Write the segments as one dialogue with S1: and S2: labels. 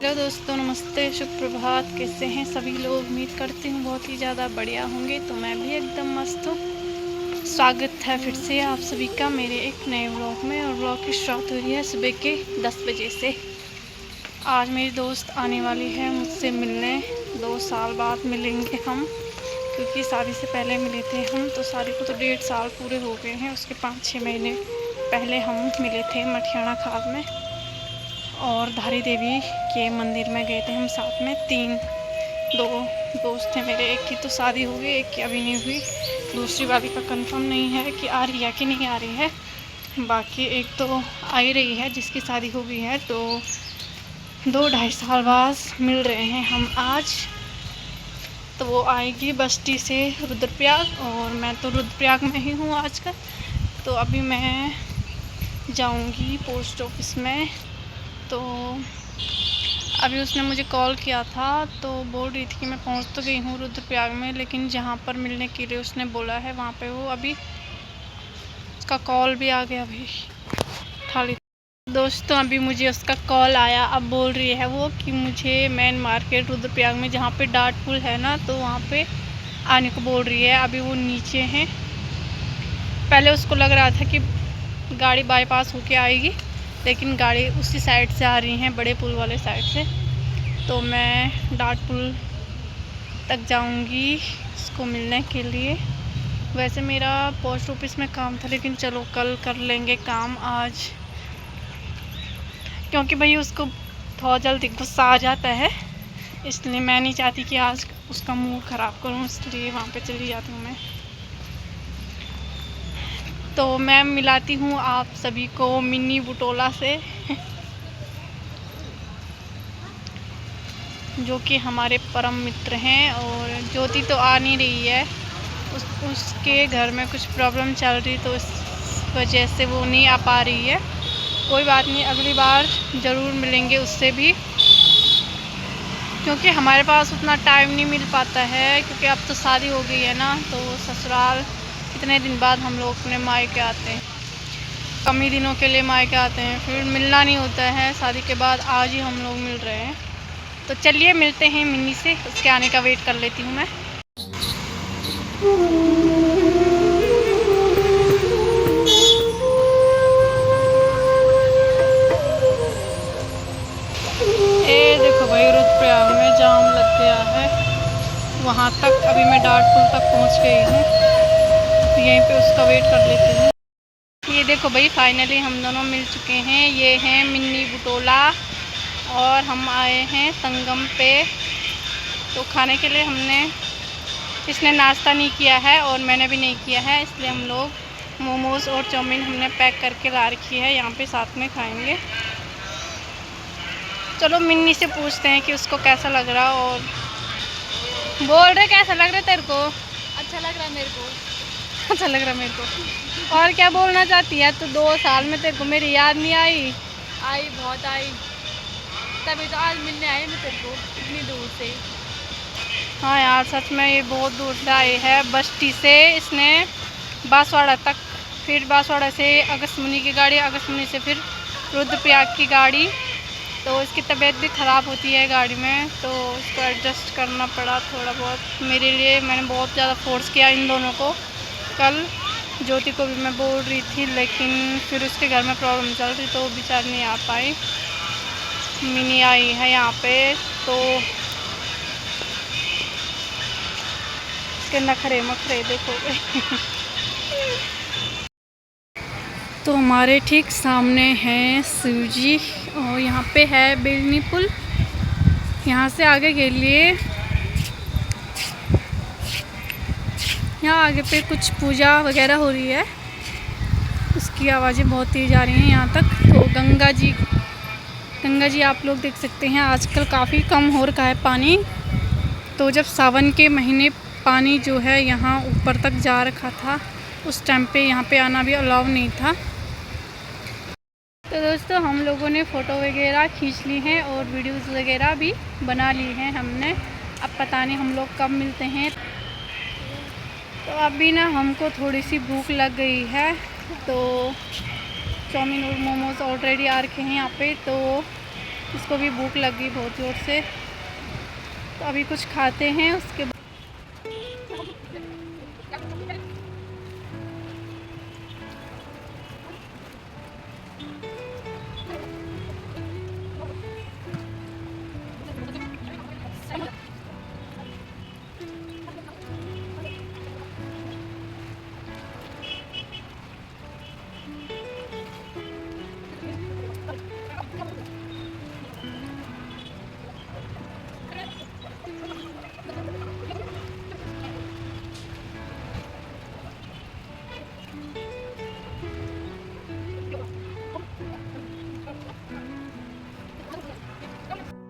S1: Hello दोस्तों, नमस्ते, शुभ प्रभात। कैसे हैं सभी लोग? उम्मीद करती हूँ बहुत ही ज़्यादा बढ़िया होंगे। तो मैं भी एकदम मस्त हूँ। स्वागत है फिर से आप सभी का मेरे एक नए व्लॉग में। और व्लॉग की शुरुआत हो रही है सुबह के 10 बजे से। आज मेरी दोस्त आने वाली है मुझसे मिलने। 2 साल बाद मिलेंगे हम, क्योंकि शादी से पहले मिले थे हम। तो शादी को तो 1.5 साल पूरे हो गए हैं। उसके 5-6 महीने पहले हम मिले थे मठियाना खाल में। और धारी देवी के मंदिर में गए थे हम साथ में। 2 दोस्त थे मेरे। एक की तो शादी हो गई, एक की अभी नहीं हुई। दूसरी वाली का कंफर्म नहीं है कि आ रही है कि नहीं आ रही है। बाकी एक तो आ ही रही है जिसकी शादी हो गई है। तो 2-2.5 साल बाद मिल रहे हैं हम आज। तो वो आएगी बस्ती से रुद्रप्रयाग, और मैं तो रुद्रप्रयाग में ही हूँ आजकल। तो अभी मैं जाऊँगी पोस्ट ऑफिस में। तो अभी उसने मुझे कॉल किया था, तो बोल रही थी कि मैं पहुंच तो गई हूँ रुद्रप्रयाग में, लेकिन जहाँ पर मिलने के लिए उसने बोला है वहाँ पे वो अभी उसका कॉल भी आ गया। अभी खाली दोस्तों, अभी मुझे उसका कॉल आया। अब बोल रही है वो कि मुझे मेन मार्केट रुद्रप्रयाग में जहाँ पे डाट पुल है ना, तो वहाँ पे आने को बोल रही है। अभी वो नीचे हैं। पहले उसको लग रहा था कि गाड़ी बाईपास होके आएगी, लेकिन गाड़ी उसी साइड से आ रही हैं, बड़े पुल वाले साइड से। तो मैं डाट पुल तक जाऊंगी उसको मिलने के लिए। वैसे मेरा पोस्ट ऑफिस में काम था, लेकिन चलो कल कर लेंगे काम आज, क्योंकि भाई उसको बहुत जल्दी गुस्सा आ जाता है। इसलिए मैं नहीं चाहती कि आज उसका मूड ख़राब करूं, इसलिए वहाँ पे चली जाती हूँ मैं। तो मैं मिलाती हूँ आप सभी को मिनी बुटोला से जो कि हमारे परम मित्र हैं। और ज्योति तो आ नहीं रही है, उसके घर में कुछ प्रॉब्लम चल रही, तो इस वजह से वो नहीं आ पा रही है। कोई बात नहीं, अगली बार ज़रूर मिलेंगे उससे भी, क्योंकि हमारे पास उतना टाइम नहीं मिल पाता है। क्योंकि अब तो शादी हो गई है ना, तो ससुराल कितने दिन बाद हम लोग अपने मायके आते हैं। कम ही दिनों के लिए मायके आते हैं, फिर मिलना नहीं होता है। शादी के बाद आज ही हम लोग मिल रहे हैं। तो चलिए मिलते हैं मिन्नी से, उसके आने का वेट कर लेती हूँ मैं। ये देखो भाई, रुद्रप्रयाग में जाम लग गया है। वहाँ तक अभी मैं डाट पुल तक पहुँच गई हूँ। यहीं पे उसका वेट कर लेती हूँ। ये देखो भाई, फाइनली हम दोनों मिल चुके हैं। ये हैं मिन्नी बुटोला, और हम आए हैं संगम पे। तो खाने के लिए इसने नाश्ता नहीं किया है और मैंने भी नहीं किया है, इसलिए हम लोग मोमोज़ और चाउमीन हमने पैक करके ला रखी है। यहाँ पे साथ में खाएंगे। चलो मिन्नी से पूछते हैं कि उसको कैसा लग रहा। और बोल रहे कैसा लग रहा है तेरे को?
S2: अच्छा लग रहा है मेरे को।
S1: अच्छा लग रहा है मेरे को। और क्या बोलना चाहती है? तो 2 साल में तेरे को मेरी याद नहीं आई?
S2: आई, बहुत आई, तभी तो आज मिलने आई मैं तेरे को इतनी दूर से।
S1: हाँ यार, सच में ये बहुत दूर से आई है, बस्ती से। इसने बांसवाड़ा तक, फिर बांसवाड़ा से अगस्त्यमुनि की गाड़ी, अगस्त्यमुनि से फिर रुद्रप्रयाग की गाड़ी। तो इसकी तबीयत भी ख़राब होती है गाड़ी में, तो उसको एडजस्ट करना पड़ा थोड़ा बहुत मेरे लिए। मैंने बहुत ज़्यादा फोर्स किया इन दोनों को। कल ज्योति को भी मैं बोल रही थी, लेकिन फिर उसके घर में प्रॉब्लम चल रही, तो वो बेचारी नहीं आ पाई। मिनी आई है यहाँ पे, तो इसके नखरे मखरे देखोगे। तो हमारे ठीक सामने है शिवजी, और यहाँ पे है बेलनी पुल। यहाँ से आगे के लिए, यहाँ आगे पे कुछ पूजा वगैरह हो रही है, उसकी आवाज़ें बहुत तेज़ आ रही हैं यहाँ तक। तो गंगा जी आप लोग देख सकते हैं, आजकल काफ़ी कम हो रखा है पानी। तो जब सावन के महीने पानी जो है यहाँ ऊपर तक जा रखा था, उस टाइम पे यहाँ पे आना भी अलाउ नहीं था। तो दोस्तों, हम लोगों ने फ़ोटो वगैरह खींच ली हैं और वीडियोस वगैरह भी बना ली हैं हमने। अब पता नहीं हम लोग कब मिलते हैं। तो अभी ना हमको थोड़ी सी भूख लग गई है, तो चाउमीन और मोमोज़ ऑलरेडी आ रखे हैं यहाँ पे। तो इसको भी भूख लग गई बहुत ज़ोर से, तो अभी कुछ खाते हैं उसके बाद।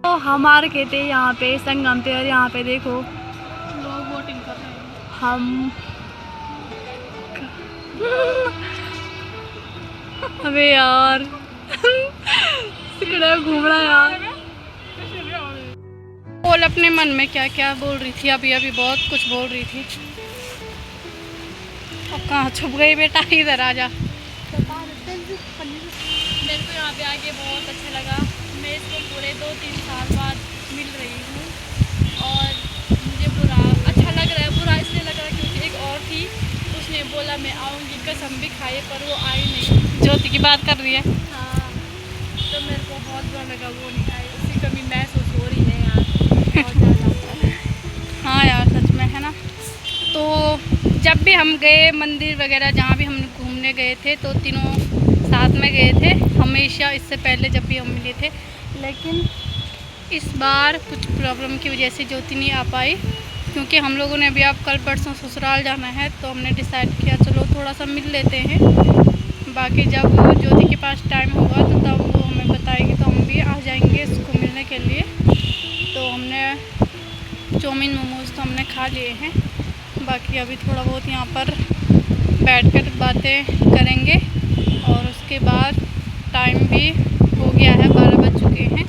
S1: तो हम आ रखे थे यहाँ पे संगम पे, और यहाँ पे देखो
S2: लोग बोटिंग कर रहे हैं।
S1: हम अबे यार सिकड़ा घूम रहा है यार। बोल अपने मन में क्या क्या बोल रही थी, अभी अभी बहुत कुछ बोल रही थी। अब कहाँ छुप गई बेटा, इधर आ जा।
S2: मेरे को यहाँ पे आके बहुत अच्छा लगा। मैं इसको पूरे 2-3 साल बाद मिल रही हूँ, और मुझे बुरा अच्छा लग रहा है। बुरा इसलिए लग रहा है क्योंकि एक और थी, उसने बोला मैं आऊँगी, कसम भी खाई, पर वो आई नहीं।
S1: ज्योति की बात कर रही है।
S2: हाँ, तो मेरे को बहुत बुरा लगा वो नहीं आई। उसकी कमी महसूस हो रही है यार, बहुत ज़्यादा।
S1: हाँ यार सच में है ना। तो जब भी हम गए मंदिर वगैरह, जहाँ भी हम घूमने गए थे, तो तीनों साथ में गए थे हमेशा, इससे पहले जब भी हम मिले थे। लेकिन इस बार कुछ प्रॉब्लम की वजह से ज्योति नहीं आ पाई, क्योंकि हम लोगों ने अभी अब कल परसों ससुराल जाना है, तो हमने डिसाइड किया चलो थोड़ा सा मिल लेते हैं। बाकी जब ज्योति के पास टाइम होगा तो तब वो हमें बताएगी, तो हम भी आ जाएंगे इसको मिलने के लिए। तो हमने चाउमीन मोमोज तो हमने खा लिए हैं, बाकी अभी थोड़ा बहुत यहाँ पर बैठकर बातें करेंगे, और उसके बाद टाइम भी हो गया है, 12 बज चुके हैं।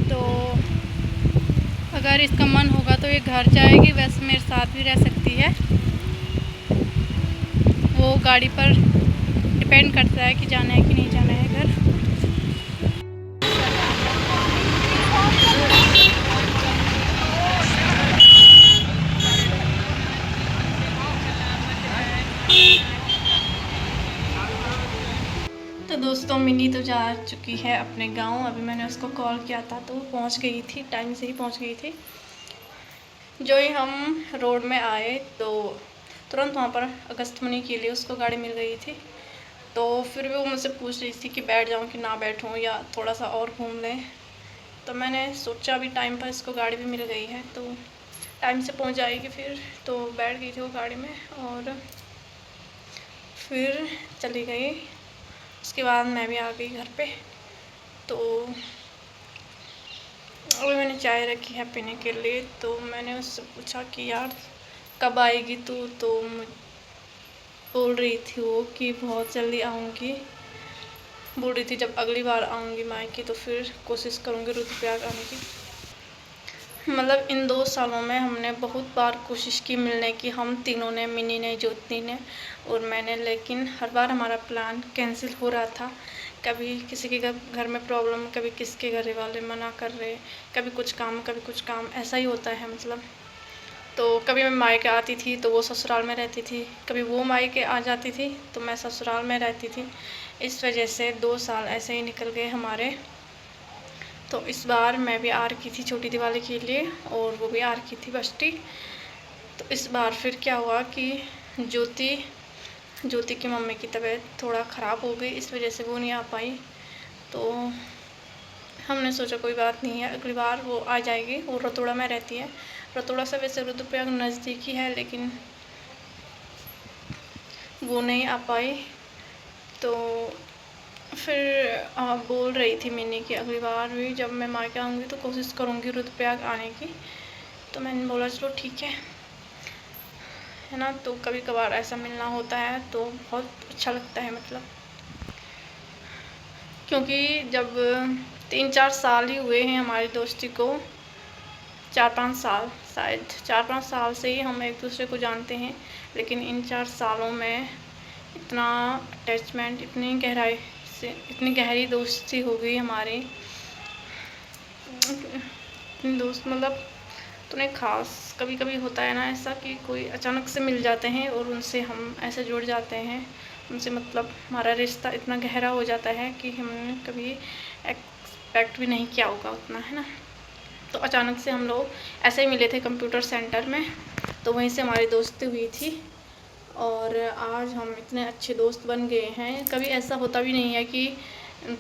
S1: तो अगर इसका मन होगा तो ये घर जाएगी, वैसे मेरे साथ भी रह सकती है। वो गाड़ी पर डिपेंड करता है कि जाना है कि नहीं जाना है घर। तो दोस्तों मिनी तो जा चुकी है अपने गांव। अभी मैंने उसको कॉल किया था तो वो पहुंच गई थी, टाइम से ही पहुंच गई थी। जो ही हम रोड में आए तो तुरंत वहाँ पर अगस्तमुनि के लिए उसको गाड़ी मिल गई थी। तो फिर भी वो मुझसे पूछ रही थी कि बैठ जाऊँ कि ना बैठूँ, या थोड़ा सा और घूम लें। तो मैंने सोचा अभी टाइम पर इसको गाड़ी भी मिल गई है तो टाइम से पहुँच जाएगी फिर। तो बैठ गई थी वो गाड़ी में और फिर चली गई। उसके बाद मैं भी आ गई घर पे। तो अभी मैंने चाय रखी है पीने के लिए। तो मैंने उससे पूछा कि यार कब आएगी तू, तो बोल रही थी वो कि बहुत जल्दी आऊँगी। बोल रही थी जब अगली बार आऊँगी मायके तो फिर कोशिश करूँगी रुद्रप्रयाग आने की। मतलब इन 2 सालों में हमने बहुत बार कोशिश की मिलने की, हम तीनों ने, मिनी ने, ज्योति ने और मैंने, लेकिन हर बार हमारा प्लान कैंसिल हो रहा था। कभी किसी के घर में प्रॉब्लम, कभी किसके घर वाले मना कर रहे, कभी कुछ काम कभी कुछ काम, ऐसा ही होता है मतलब। तो कभी मैं मायके आती थी तो वो ससुराल में रहती थी, कभी वो मायके आ जाती थी तो मैं ससुराल में रहती थी। इस वजह से 2 साल ऐसे ही निकल गए हमारे। तो इस बार मैं भी आ रखी थी छोटी दिवाली के लिए और वो भी आ रखी थी बस्ती। तो इस बार फिर क्या हुआ कि ज्योति की मम्मी की तबीयत थोड़ा ख़राब हो गई, इस वजह से वो नहीं आ पाई। तो हमने सोचा कोई बात नहीं है, अगली बार वो आ जाएगी। वो रतोड़ा में रहती है। रतोड़ा से वैसे रुद्रप्रयाग नज़दीक ही है, लेकिन वो नहीं आ पाई। तो फिर बोल रही थी मिनी कि अगली बार भी जब मैं मायके आऊँगी तो कोशिश करूँगी रुद्रप्रयाग आने की। तो मैंने बोला चलो ठीक है ना। तो कभी कभार ऐसा मिलना होता है तो बहुत अच्छा लगता है मतलब, क्योंकि जब 3-4 साल ही हुए हैं हमारी दोस्ती को, 4-5 साल, शायद 4-5 साल से ही हम एक दूसरे को जानते हैं। लेकिन इन 4 सालों में इतना अटैचमेंट, इतनी गहरी दोस्ती हो गई हमारी दोस्त मतलब तुम्हें खास कभी कभी होता है ना ऐसा कि कोई अचानक से मिल जाते हैं और उनसे हम ऐसे जुड़ जाते हैं, उनसे मतलब हमारा रिश्ता इतना गहरा हो जाता है कि हमने कभी एक्सपेक्ट भी नहीं किया होगा उतना, है ना। तो अचानक से हम लोग ऐसे ही मिले थे कंप्यूटर सेंटर में, तो वहीं से हमारी दोस्ती हुई थी और आज हम इतने अच्छे दोस्त बन गए हैं। कभी ऐसा होता भी नहीं है कि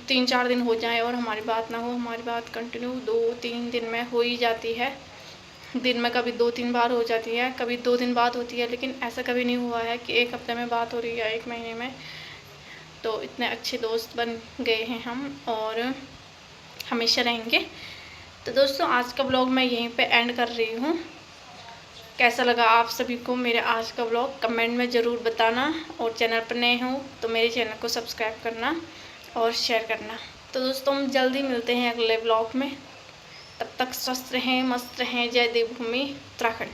S1: 3-4 दिन हो जाए और हमारी बात ना हो, हमारी बात कंटिन्यू 2-3 दिन में हो ही जाती है। दिन में कभी 2-3 बार हो जाती है, कभी 2 दिन बाद होती है, लेकिन ऐसा कभी नहीं हुआ है कि 1 हफ्ते में बात हो रही है, 1 महीने में। तो इतने अच्छे दोस्त बन गए हैं हम और हमेशा रहेंगे। तो दोस्तों आज का ब्लॉग मैं यहीं पे एंड कर रही हूँ। कैसा लगा आप सभी को मेरे आज का ब्लॉग कमेंट में ज़रूर बताना, और चैनल पर नए हो तो मेरे चैनल को सब्सक्राइब करना और शेयर करना। तो दोस्तों हम जल्दी मिलते हैं अगले ब्लॉग में, तब तक स्वस्थ रहें, मस्त रहें। जय देवभूमि उत्तराखंड।